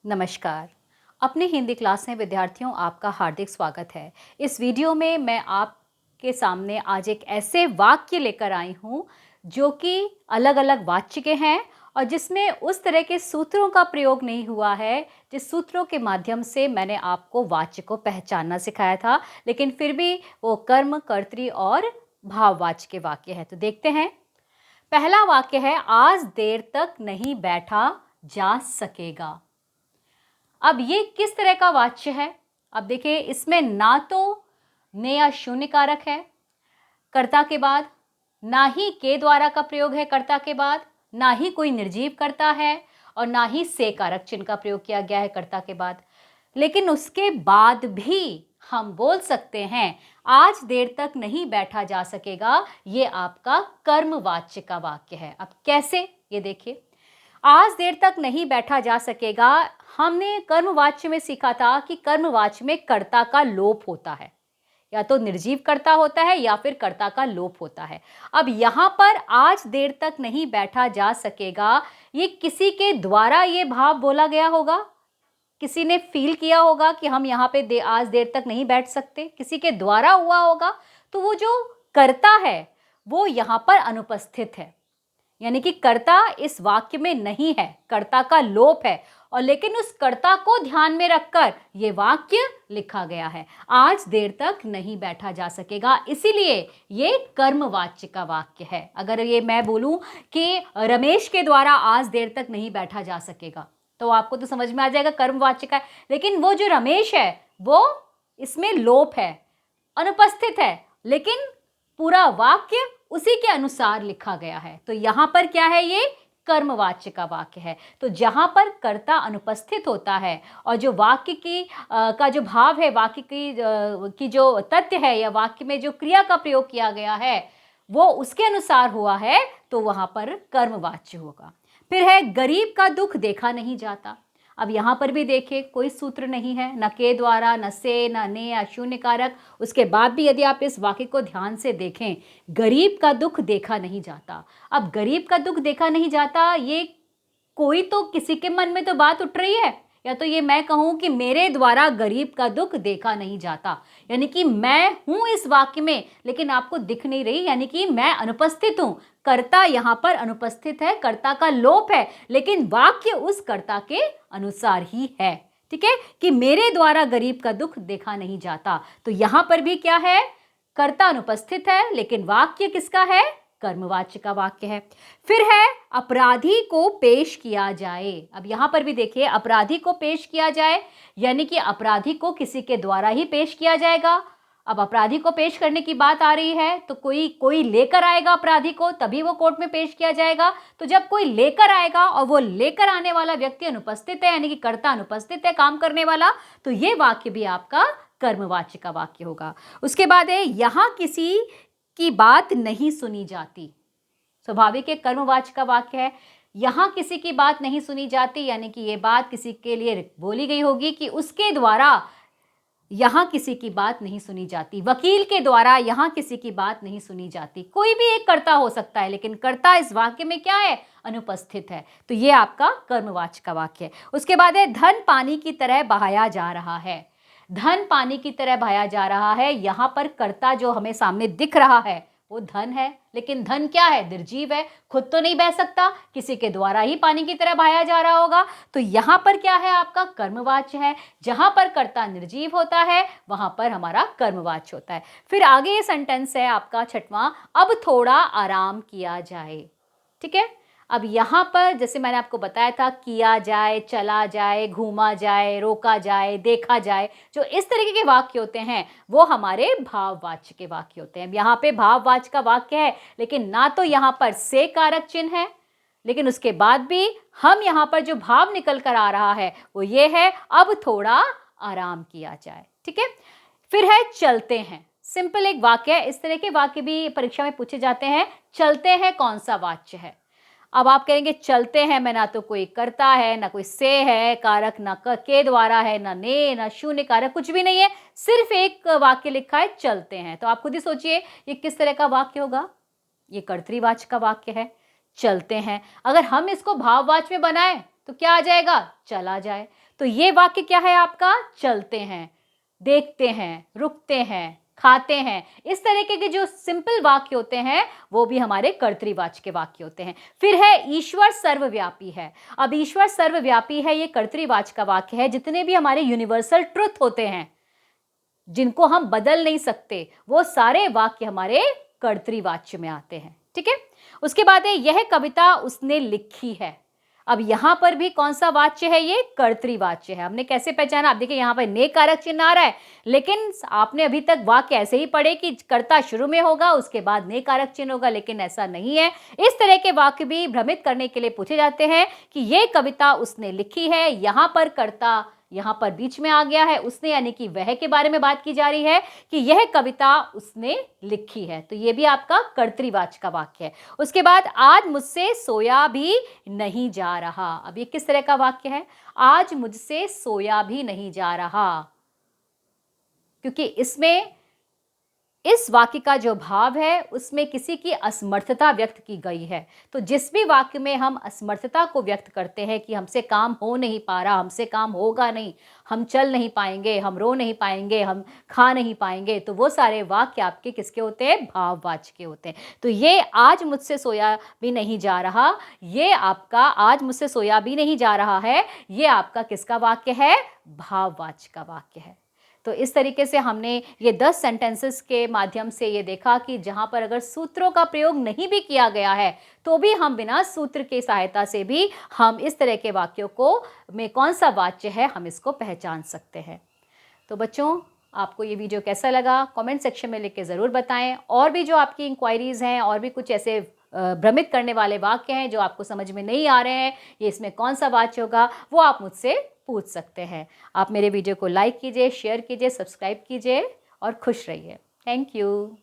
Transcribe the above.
नमस्कार। अपने हिंदी क्लास में विद्यार्थियों आपका हार्दिक स्वागत है। इस वीडियो में मैं आपके सामने आज एक ऐसे वाक्य लेकर आई हूँ जो कि अलग-अलग वाच्य के हैं और जिसमें उस तरह के सूत्रों का प्रयोग नहीं हुआ है जिस सूत्रों के माध्यम से मैंने आपको वाच्य को पहचानना सिखाया था, लेकिन फिर भी वो कर्म, कर्तरी और भाववाच्य के वाक्य हैं। तो देखते हैं। पहला वाक्य है, आज देर तक नहीं बैठा जा सकेगा। अब ये किस तरह का वाच्य है? अब देखिए, इसमें ना तो ने या शून्य कारक है कर्ता के बाद, ना ही के द्वारा का प्रयोग है कर्ता के बाद, ना ही कोई निर्जीव कर्ता है और ना ही से कारक चिन्ह का प्रयोग किया गया है कर्ता के बाद। लेकिन उसके बाद भी हम बोल सकते हैं आज देर तक नहीं बैठा जा सकेगा। ये आपका कर्मवाच्य का वाक्य है। अब कैसे, ये देखिए। आज देर तक नहीं बैठा जा सकेगा, हमने कर्मवाच्य में सीखा था कि कर्मवाच्य में कर्ता का लोप होता है, या तो निर्जीव कर्ता होता है या फिर कर्ता का लोप होता है। अब यहाँ पर आज देर तक नहीं बैठा जा सकेगा, ये किसी के द्वारा ये भाव बोला गया होगा, किसी ने फील किया होगा कि हम यहाँ पे आज देर तक नहीं बैठ सकते, किसी के द्वारा हुआ होगा। तो वो जो कर्ता है वो यहाँ पर अनुपस्थित है, यानी कि कर्ता इस वाक्य में नहीं है, कर्ता का लोप है। और लेकिन उस कर्ता को ध्यान में रखकर यह वाक्य लिखा गया है, आज देर तक नहीं बैठा जा सकेगा, इसीलिए ये कर्मवाच्य का वाक्य है। अगर ये मैं बोलूं कि रमेश के द्वारा आज देर तक नहीं बैठा जा सकेगा, तो आपको तो समझ में आ जाएगा कर्मवाच्य का है। लेकिन वो जो रमेश है वो इसमें लोप है, अनुपस्थित है, लेकिन पूरा वाक्य उसी के अनुसार लिखा गया है। तो यहां पर क्या है, ये कर्मवाच्य का वाक्य है। तो जहां पर कर्ता अनुपस्थित होता है और जो वाक्य की का जो भाव है, वाक्य की जो तथ्य है या वाक्य में जो क्रिया का प्रयोग किया गया है वो उसके अनुसार हुआ है, तो वहां पर कर्मवाच्य होगा। फिर है, गरीब का दुख देखा नहीं जाता। अब यहाँ पर भी देखिए कोई सूत्र नहीं है, न के द्वारा, न से, न ने या शून्य कारक। उसके बाद भी यदि आप इस वाक्य को ध्यान से देखें, गरीब का दुख देखा नहीं जाता। अब गरीब का दुख देखा नहीं जाता, ये कोई तो किसी के मन में तो बात उठ रही है, या तो ये मैं कहूं कि मेरे द्वारा गरीब का दुख देखा नहीं जाता, यानी कि मैं हूं इस वाक्य में लेकिन आपको दिख नहीं रही, यानी कि मैं अनुपस्थित हूं। कर्ता यहां पर अनुपस्थित है, कर्ता का लोप है, लेकिन वाक्य उस कर्ता के अनुसार ही है। ठीक है, कि मेरे द्वारा गरीब का दुख देखा नहीं जाता। तो यहां पर भी क्या है, कर्ता अनुपस्थित है लेकिन वाक्य किसका है, कर्मवाच्य का वाक्य है। फिर है, अपराधी को पेश किया जाए। अब यहां पर भी देखिए, अपराधी को पेश किया जाए यानी कि अपराधी को किसी के द्वारा ही पेश किया जाएगा। अब अपराधी को पेश करने की बात आ रही है तो कोई लेकर आएगा अपराधी को, तभी वो कोर्ट में पेश किया जाएगा। तो जब कोई लेकर आएगा और वो लेकर आने वाला व्यक्ति अनुपस्थित है, यानी कि कर्ता अनुपस्थित है, काम करने वाला, तो ये वाक्य भी आपका कर्मवाच्य का वाक्य होगा। उसके बाद है, यहां किसी की बात नहीं सुनी जाती। स्वाभाविक है, कर्मवाच्य का वाक्य है। यहां किसी की बात नहीं सुनी जाती, यानी कि ये बात किसी के लिए बोली गई होगी कि उसके द्वारा यहां किसी की बात नहीं सुनी जाती, वकील के द्वारा यहां किसी की बात नहीं सुनी जाती। कोई भी एक कर्ता हो सकता है, लेकिन कर्ता इस वाक्य में क्या है, अनुपस्थित है। तो ये आपका कर्मवाच्य का वाक्य है। उसके बाद है, धन पानी की तरह बहाया जा रहा है। धन पानी की तरह बहाया जा रहा है, यहां पर कर्ता जो हमें सामने दिख रहा है वो धन है, लेकिन धन क्या है, निर्जीव है, खुद तो नहीं बह सकता, किसी के द्वारा ही पानी की तरह बहाया जा रहा होगा। तो यहां पर क्या है, आपका कर्मवाच्य है। जहां पर कर्ता निर्जीव होता है वहां पर हमारा कर्मवाच्य होता है। फिर आगे ये सेंटेंस है आपका छठवां, अब थोड़ा आराम किया जाए। ठीक है, अब यहां पर जैसे मैंने आपको बताया था, किया जाए, चला जाए, घूमा जाए, रोका जाए, देखा जाए, जो इस तरीके के वाक्य होते हैं वो हमारे भाववाच्य के वाक्य होते हैं। यहाँ पे भाववाच्य का वाक्य है, लेकिन ना तो यहाँ पर से कारक चिन्ह है, लेकिन उसके बाद भी हम यहाँ पर जो भाव निकल कर आ रहा है वो ये है, अब थोड़ा आराम किया जाए। ठीक है, फिर है, चलते हैं। सिंपल एक वाक्य है, इस तरह के वाक्य भी परीक्षा में पूछे जाते हैं। चलते हैं कौन सा वाच्य है? अब आप कहेंगे चलते हैं में ना तो कोई कर्ता है, ना कोई से है कारक, ना के द्वारा है, ना ने, ना शून्य कारक, कुछ भी नहीं है, सिर्फ एक वाक्य लिखा है, चलते हैं। तो आप खुद ही सोचिए ये किस तरह का वाक्य होगा, ये कर्तृवाच्य का वाक्य है, चलते हैं। अगर हम इसको भाववाच्य में बनाएं तो क्या आ जाएगा, चला जाए। तो ये वाक्य क्या है आपका? चलते हैं, देखते हैं, रुकते हैं, खाते हैं। इस तरीके के जो सिंपल वाक्य होते हैं वो भी हमारे कर्तृवाच्य के वाक्य होते हैं। फिर है ईश्वर सर्वव्यापी है। अब ईश्वर सर्वव्यापी है, ये कर्तृवाच्य का वाक्य है। जितने भी हमारे यूनिवर्सल ट्रुथ होते हैं जिनको हम बदल नहीं सकते, वो सारे वाक्य हमारे कर्तृवाच्य में आते हैं। ठीक है, उसके बाद है यह कविता उसने लिखी है। अब यहां पर भी कौन सा वाच्य है? ये कर्तृवाच्य है। हमने कैसे पहचाना? आप देखिए यहां पर ने कारक चिन्ह आ रहा है, लेकिन आपने अभी तक वाक्य ऐसे ही पढ़े कि कर्ता शुरू में होगा, उसके बाद ने कारक चिन्ह होगा, लेकिन ऐसा नहीं है। इस तरह के वाक्य भी भ्रमित करने के लिए पूछे जाते हैं कि ये कविता उसने लिखी है। यहां पर कर्ता यहां पर बीच में आ गया है, उसने यानी कि वह के बारे में बात की जा रही है कि यह कविता उसने लिखी है। तो यह भी आपका कर्तृवाच्य का वाक्य है। उसके बाद आज मुझसे सोया भी नहीं जा रहा। अब ये किस तरह का वाक्य है? आज मुझसे सोया भी नहीं जा रहा, क्योंकि इसमें इस वाक्य का जो भाव है उसमें किसी की असमर्थता व्यक्त की गई है। तो जिस भी वाक्य में हम असमर्थता को व्यक्त करते हैं कि हमसे काम हो नहीं पा रहा, हमसे काम होगा नहीं, हम चल नहीं पाएंगे, हम रो नहीं पाएंगे, हम खा नहीं पाएंगे, तो वो सारे वाक्य आपके किसके होते हैं? भाववाच्य के होते हैं। तो ये आज मुझसे सोया भी नहीं जा रहा, ये आपका आज मुझसे सोया भी नहीं जा रहा है, ये आपका किसका वाक्य है? भाववाच्य का वाक्य है। तो इस तरीके से हमने ये 10 सेंटेंसेस के माध्यम से ये देखा कि जहाँ पर अगर सूत्रों का प्रयोग नहीं भी किया गया है तो भी हम बिना सूत्र की सहायता से भी हम इस तरह के वाक्यों को में कौन सा वाच्य है हम इसको पहचान सकते हैं। तो बच्चों, आपको ये वीडियो कैसा लगा कमेंट सेक्शन में लिख के ज़रूर बताएं। और भी जो आपकी इंक्वायरीज़ हैं और भी कुछ ऐसे भ्रमित करने वाले वाक्य हैं जो आपको समझ में नहीं आ रहे हैं, ये इसमें कौन सा वाच्य होगा, वो आप मुझसे पूछ सकते हैं। आप मेरे वीडियो को लाइक कीजिए, शेयर कीजिए, सब्सक्राइब कीजिए और खुश रहिए। Thank you.